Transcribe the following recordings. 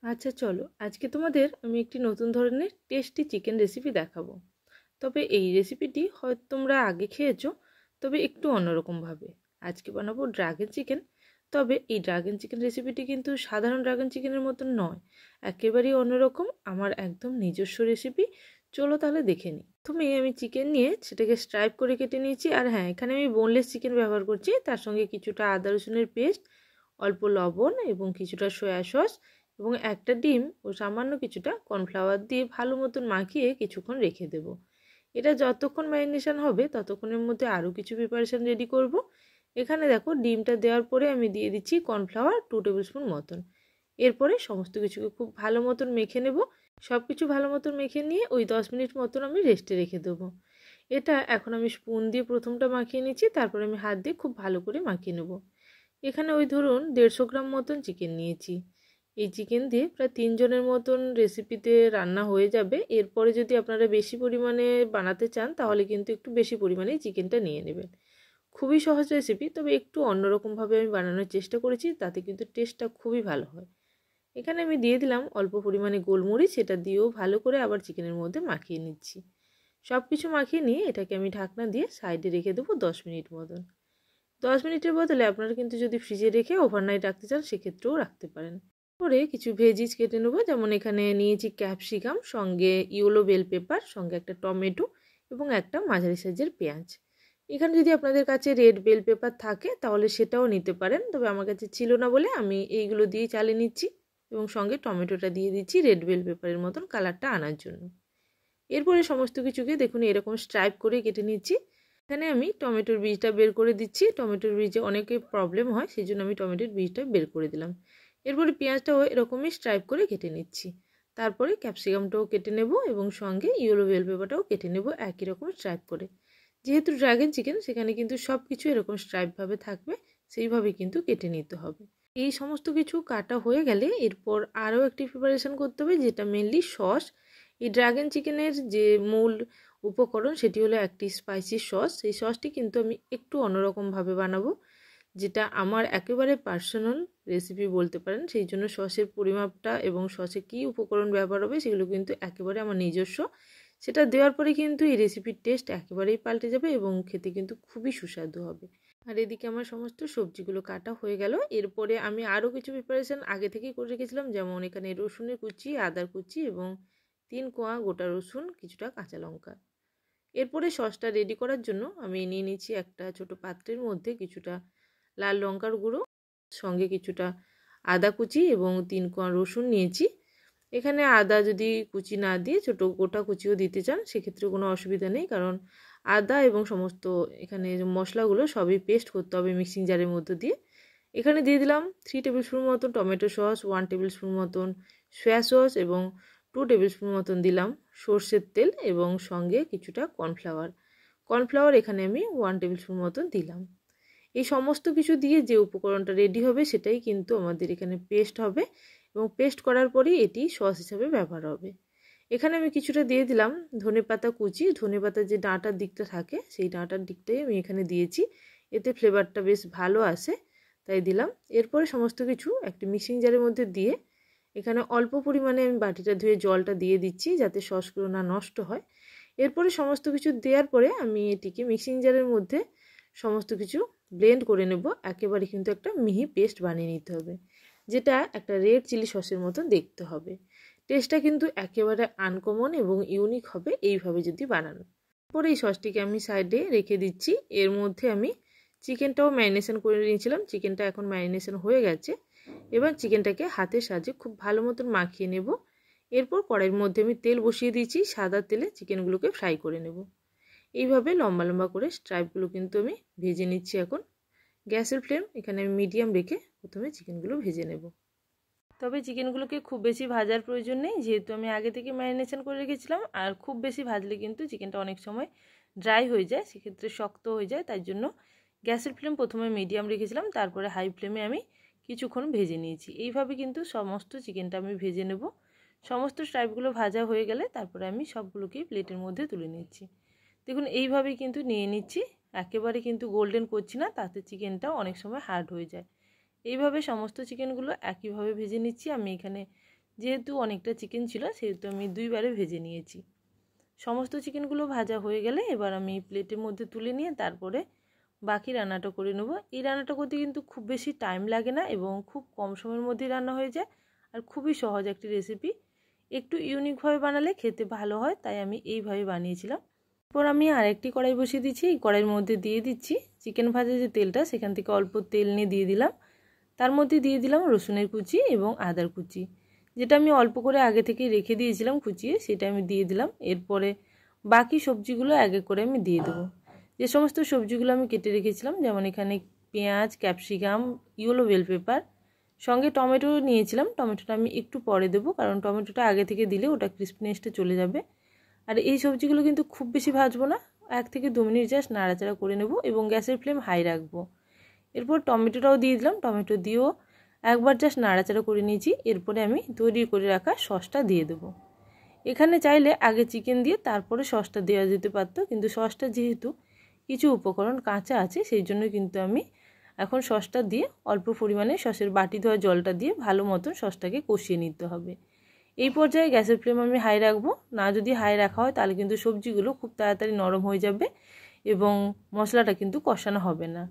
আচ্ছা চলো, আজকে তোমাদের আমি একটি নতুন ধরনের টেস্টি চিকেন রেসিপি দেখাবো। তবে এই রেসিপিটি হয়তো তোমরা আগে খেয়েছো, তবে একটু অন্যরকমভাবে। আজকে বানাবো ড্রাগন চিকেন। তবে এই ড্রাগন চিকেন রেসিপিটি কিন্তু সাধারণ ড্রাগন চিকেনের মতন নয়, একেবারেই অন্যরকম, আমার একদম নিজস্ব রেসিপি। চলো তাহলে দেখে নিই। প্রথমে আমি চিকেন নিয়ে সেটাকে স্ট্রাইপ করে কেটে নিয়েছি। আর হ্যাঁ, এখানে আমি বোনলেস চিকেন ব্যবহার করছি, তার সঙ্গে কিছুটা আদা রসুনের পেস্ট, অল্প লবণ এবং কিছুটা সয়া সস এবং একটা ডিম ও সামান্য কিছুটা কর্নফ্লাওয়ার দিয়ে ভালো মতন মাখিয়ে কিছুক্ষণ রেখে দেব। এটা যতক্ষণ ম্যারিনেশন হবে ততক্ষণের মধ্যে আরও কিছু প্রিপারেশান রেডি করব। এখানে দেখো, ডিমটা দেওয়ার পরে আমি দিয়ে দিচ্ছি কর্নফ্লাওয়ার 2 টেবিল স্পুন মতন। এরপরে সমস্ত কিছুকে খুব ভালো মতন মেখে নেব। সব কিছু ভালো মতন মেখে নিয়ে ওই 10 মিনিট মতন আমি রেস্টে রেখে দেবো। এটা এখন আমি স্পুন দিয়ে প্রথমটা মাখিয়ে নিচ্ছি, তারপরে আমি হাত দিয়ে খুব ভালো করে মাখিয়ে নেব। এখানে ওই ধরুন 150 গ্রাম মতন চিকেন নিয়েছি। এই চিকেন দিয়ে প্রায় 3 জনের মতন রেসিপিতে রান্না হয়ে যাবে। এরপরে যদি আপনারা বেশি পরিমাণে বানাতে চান তাহলে কিন্তু একটু বেশি পরিমাণেই চিকেনটা নিয়ে নেবেন। খুবই সহজ রেসিপি, তবে একটু অন্যরকমভাবে আমি বানানোর চেষ্টা করেছি, তাতে কিন্তু টেস্টটা খুবই ভালো হয়। এখানে আমি দিয়ে দিলাম অল্প পরিমাণে গোলমরিচ, সেটা দিয়েও ভালো করে আবার চিকেনের মধ্যে মাখিয়ে নিচ্ছি। সব কিছু মাখিয়ে নিয়ে এটাকে আমি ঢাকনা দিয়ে সাইডে রেখে দেবো 10 মিনিট মতন। 10 মিনিটের বদলে আপনারা কিন্তু যদি ফ্রিজে রেখে ওভারনাইট রাখতে চান সেক্ষেত্রেও রাখতে পারেন। পরে কিছু ভেজিস কেটে নেবো, যেমন এখানে নিয়েছি ক্যাপসিকাম, সঙ্গে ইয়েলো বেল পেপার, সঙ্গে একটা টমেটো এবং একটা মাঝারি সাইজের পেঁয়াজ। এখানে যদি আপনাদের কাছে রেড বেল পেপার থাকে তাহলে সেটাও নিতে পারেন, তবে আমার কাছে ছিল না বলে আমি এইগুলো দিয়ে চালিয়ে নিচ্ছি। এবং সঙ্গে টমেটোটা দিয়ে দিচ্ছি রেড বেল পেপারের মতন কালারটা আনার জন্য। এরপরে সমস্ত কিছুকে দেখুন এরকম স্ট্রাইপ করে কেটে নিচ্ছি। এখানে আমি টমেটোর বীজটা বের করে দিচ্ছি। টমেটোর বীজে অনেকে প্রবলেম হয়, সেই জন্য আমি টমেটোর বীজটা বের করে দিলাম। এরপরে পেঁয়াজটাও এরকমই স্ট্রাইপ করে কেটে নিচ্ছি। তারপরে ক্যাপসিকামটাও কেটে নেব এবং সঙ্গে ইয়েলো বেল পেপারটাও কেটে নেব একই রকম স্ট্রাইপ করে। যেহেতু ড্রাগন চিকেন, সেখানে কিন্তু সব কিছু এরকম স্ট্রাইপভাবে থাকবে, সেইভাবে কিন্তু কেটে নিতে হবে। এই সমস্ত কিছু কাটা হয়ে গেলে এরপর আরও একটি প্রিপারেশান করতে হবে, যেটা মেনলি সস। এই ড্রাগন চিকেনের যে মূল উপকরণ সেটি হলো একটি স্পাইসি সস। এই সসটি কিন্তু আমি একটু অন্যরকমভাবে বানাবো, যেটা আমার একেবারে পার্সোনাল রেসিপি বলতে পারেন। সেই জন্য সসের পরিমাপটা এবং সসে কী উপকরণ ব্যবহার হবে সেগুলো কিন্তু একেবারে আমার নিজস্ব। সেটা দেওয়ার পরে কিন্তু এই রেসিপির টেস্ট একেবারেই পাল্টে যাবে এবং খেতে কিন্তু খুবই সুস্বাদু হবে। আর এদিকে আমার সমস্ত সবজিগুলো কাটা হয়ে গেল। এরপরে আমি আরও কিছু প্রিপারেশান আগে থেকেই করে রেখেছিলাম, যেমন এখানে রসুনের কুচি, আদার কুচি এবং 3 কোয়া গোটা রসুন, কিছুটা কাঁচা লঙ্কা। এরপরে সসটা রেডি করার জন্য আমি নিয়ে নিচ্ছি একটা ছোট পাত্রের মধ্যে কিছুটা লাল লঙ্কার গুঁড়ো, সঙ্গে কিছুটা আদা কুচি এবং 3 কোয়া রসুন নিয়েছি। এখানে আদা যদি কুচি না দিয়ে ছোটো গোটা কুচিও দিতে চান সেক্ষেত্রে কোনো অসুবিধা নেই, কারণ আদা এবং সমস্ত এখানে মশলাগুলো সবই পেস্ট করতে হবে মিক্সিং জারের মধ্যে দিয়ে। এখানে দিয়ে দিলাম 3 টেবিল স্পুন মতন টমেটো সস, 1 টেবিল স্পুন মতন সয়া সস এবং 2 টেবিল স্পুন মতন দিলাম সর্ষের তেল এবং সঙ্গে কিছুটা কর্নফ্লাওয়ার। কর্নফ্লাওয়ার এখানে আমি 1 টেবিল স্পুন মতন দিলাম। এই সমস্ত কিছু দিয়ে যে উপকরণটা রেডি হবে সেটাই কিন্তু আমাদের এখানে পেস্ট হবে এবং পেস্ট করার পরেই এটি সস হিসাবে ব্যবহার হবে। এখানে আমি কিছুটা দিয়ে দিলাম ধনেপাতা কুচি। ধনেপাতার যে ডাঁটার দিকটা থাকে সেই ডাঁটার দিকটাই আমি এখানে দিয়েছি, এতে ফ্লেভারটা বেশ ভালো আসে, তাই দিলাম। এরপরে সমস্ত কিছু একটি মিক্সিং জারের মধ্যে দিয়ে এখানে অল্প পরিমাণে আমি বাটিটা ধুয়ে জলটা দিয়ে দিচ্ছি যাতে সসগুলো না নষ্ট হয়। এরপরে সমস্ত কিছু দেওয়ার পরে আমি এটিকে মিক্সিং জারের মধ্যে সমস্ত কিছু ব্লেন্ড করে নেব। একেবারে কিন্তু একটা মিহি পেস্ট বানিয়ে নিতে হবে, যেটা একটা রেড চিলি সসের মতো দেখতে হবে। টেস্টটা কিন্তু একেবারে আনকমন এবং ইউনিক হবে এইভাবে যদি বানানো। পরে এই সসটিকে আমি সাইডে রেখে দিচ্ছি। এর মধ্যে আমি চিকেনটাও ম্যারিনেশন করে নিয়েছিলাম। চিকেনটা এখন ম্যারিনেশন হয়ে গেছে। এবার চিকেনটাকে হাতের সাহায্যে খুব ভালো মতন মাখিয়ে নেব। এরপর কড়াইয়ের মধ্যে আমি তেল বসিয়ে দিয়েছি, সাদা তেলে চিকেনগুলোকে ফ্রাই করে নেব। এইভাবে লম্বা লম্বা করে স্ট্রাইপগুলো কিন্তু আমি ভেজে নিচ্ছি। এখন গ্যাসের ফ্লেম এখানে আমি মিডিয়াম রেখে প্রথমে চিকেনগুলো ভেজে নেব। তবে চিকেনগুলোকে খুব বেশি ভাজার প্রয়োজন নেই, যেহেতু আমি আগে থেকে ম্যারিনেশন করে রেখেছিলাম। আর খুব বেশি ভাজলে কিন্তু চিকেনটা অনেক সময় ড্রাই হয়ে যায়, সেক্ষেত্রে শক্ত হয়ে যায়। তাই জন্য গ্যাসের ফ্লেম প্রথমে মিডিয়াম রেখেছিলাম, তারপরে হাই ফ্লেমে আমি কিছুক্ষণ ভেজে নিয়েছি। এইভাবে কিন্তু সমস্ত চিকেনটা আমি ভেজে নেব। সমস্ত স্ট্রাইপগুলো ভাজা হয়ে গেলে তারপরে আমি সবগুলোকেই প্লেটের মধ্যে তুলে নিচ্ছি। দেখুন এইভাবেই কিন্তু নিয়ে নিচ্ছি, একেবারে কিন্তু গোল্ডেন করছি না, তাতে চিকেনটাও অনেক সময় হার্ড হয়ে যায়। এইভাবে সমস্ত চিকেনগুলো একইভাবে ভেজে নিচ্ছি। আমি এখানে যেহেতু অনেকটা চিকেন ছিল সেহেতু আমি 2 বারে ভেজে নিয়েছি। সমস্ত চিকেনগুলো ভাজা হয়ে গেলে এবার আমি প্লেটের মধ্যে তুলে নিয়ে তারপরে বাকি রান্নাটা করে নেব। এই রান্নাটা করতে কিন্তু খুব বেশি টাইম লাগে না এবং খুব কম সময়ের মধ্যেই রান্না হয়ে যায় আর খুবই সহজ একটি রেসিপি। একটু ইউনিকভাবে বানালে খেতে ভালো হয়, তাই আমি এইভাবে বানিয়েছিলাম। এরপর আমি আরেকটি কড়াই বসিয়ে দিচ্ছি। এই কড়াইয়ের মধ্যে দিয়ে দিচ্ছি চিকেন ভাজা যে তেলটা, সেখান থেকে অল্প তেল নিয়ে দিয়ে দিলাম। তার মধ্যে দিয়ে দিলাম রসুনের কুচি এবং আদার কুচি, যেটা আমি অল্প করে আগে থেকে রেখে দিয়েছিলাম কুচিয়ে, সেটা আমি দিয়ে দিলাম। এরপরে বাকি সবজিগুলো এক এক করে আমি দিয়ে দেবো। যে সমস্ত সবজিগুলো আমি কেটে রেখেছিলাম, যেমন এখানে পেঁয়াজ, ক্যাপসিকাম, ইয়েলো বেল পেপার, সঙ্গে টমেটো নিয়েছিলাম। টমেটোটা আমি একটু পরে দেবো, কারণ টমেটোটা আগে থেকে দিলে ওটা ক্রিস্পিনেসটা চলে যাবে। আর এই সবজিগুলো কিন্তু খুব বেশি ভাজবো না, 1 থেকে 2 মিনিট জাস্ট নাড়াচাড়া করে নেব এবং গ্যাসের ফ্লেম হাই রাখবো। এরপর টমেটোটাও দিয়ে দিলাম। টমেটো দিয়েও একবার জাস্ট নাড়াচাড়া করে নিয়েছি। এরপরে আমি তৈরি করে রাখা সসটা দিয়ে দেবো। এখানে চাইলে আগে চিকেন দিয়ে তারপরে সসটা দেওয়া যেতে পারতো, কিন্তু সসটা যেহেতু কিছু উপকরণ কাঁচা আছে সেই জন্য কিন্তু আমি এখন সসটা দিয়ে অল্প পরিমাণে সসের বাটি ধোয়া জলটা দিয়ে ভালো মতন সসটাকে কষিয়ে নিতে হবে। এই পর্যায়ে গ্যাসের ফ্লেম আমি হাই রাখবো না, যদি হাই রাখা হয় তাহলে কিন্তু সবজিগুলো খুব তাড়াতাড়ি নরম হয়ে যাবে এবং মশলাটা কিন্তু কষানো হবে না।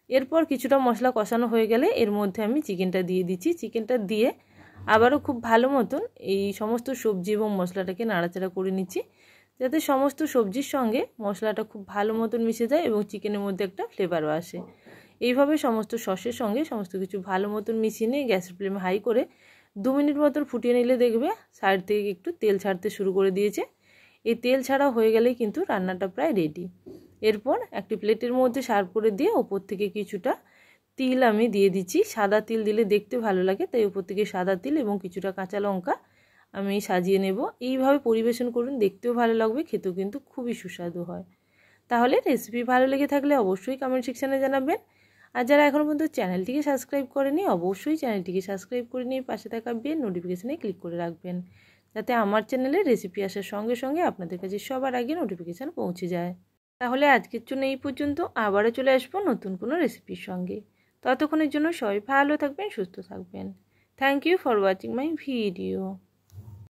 এরপর কিছুটা মশলা কষানো হয়ে গেলে এর মধ্যে আমি চিকেনটা দিয়ে দিচ্ছি। চিকেনটা দিয়ে আবারও খুব ভালো মতন এই সমস্ত সবজি এবং মশলাটাকে নাড়াচাড়া করে নিচ্ছি, যাতে সমস্ত সবজির সঙ্গে মশলাটা খুব ভালো মতন মিশে যায় এবং চিকেনের মধ্যে একটা ফ্লেভারও আসে। এইভাবে সমস্ত সসের সঙ্গে সমস্ত কিছু ভালো মতন মিশিয়ে নিয়ে গ্যাসের ফ্লেম হাই করে 2 মিনিট মতন ফুটিয়ে নিলে দেখবে সাইড থেকে একটু তেল ছাড়তে শুরু করে দিয়েছে। এই তেল ছাড়া হয়ে গেলেই কিন্তু রান্নাটা প্রায় রেডি। এরপর একটি প্লেটের মধ্যে সার্ভ করে দিয়ে ওপর থেকে কিছুটা তিল আমি দিয়ে দিচ্ছি। সাদা তিল দিলে দেখতে ভালো লাগে, তাই ওপর থেকে সাদা তিল এবং কিছুটা কাঁচা লঙ্কা আমি সাজিয়ে নেব। এইভাবে পরিবেশন করুন, দেখতেও ভালো লাগবে, খেতেও কিন্তু খুবই সুস্বাদু হয়। তাহলে রেসিপি ভালো লেগে থাকলে অবশ্যই কমেন্ট সেকশানে জানাবেন। আর যারা এখনও পর্যন্ত চ্যানেলটিকে সাবস্ক্রাইব করেনি অবশ্যই চ্যানেলটিকে সাবস্ক্রাইব করে নিয়ে পাশে থাকা বেল নোটিফিকেশানে ক্লিক করে রাখবেন, যাতে আমার চ্যানেলে রেসিপি আসার সঙ্গে সঙ্গে আপনাদের কাছে সবার আগে নোটিফিকেশান পৌঁছে যায়। তাহলে আজকের জন্য এই পর্যন্ত, আবারও চলে আসবো নতুন কোনো রেসিপির সঙ্গে। ততক্ষণের জন্য সবাই ভালো থাকবেন, সুস্থ থাকবেন। Thank you for watching my video.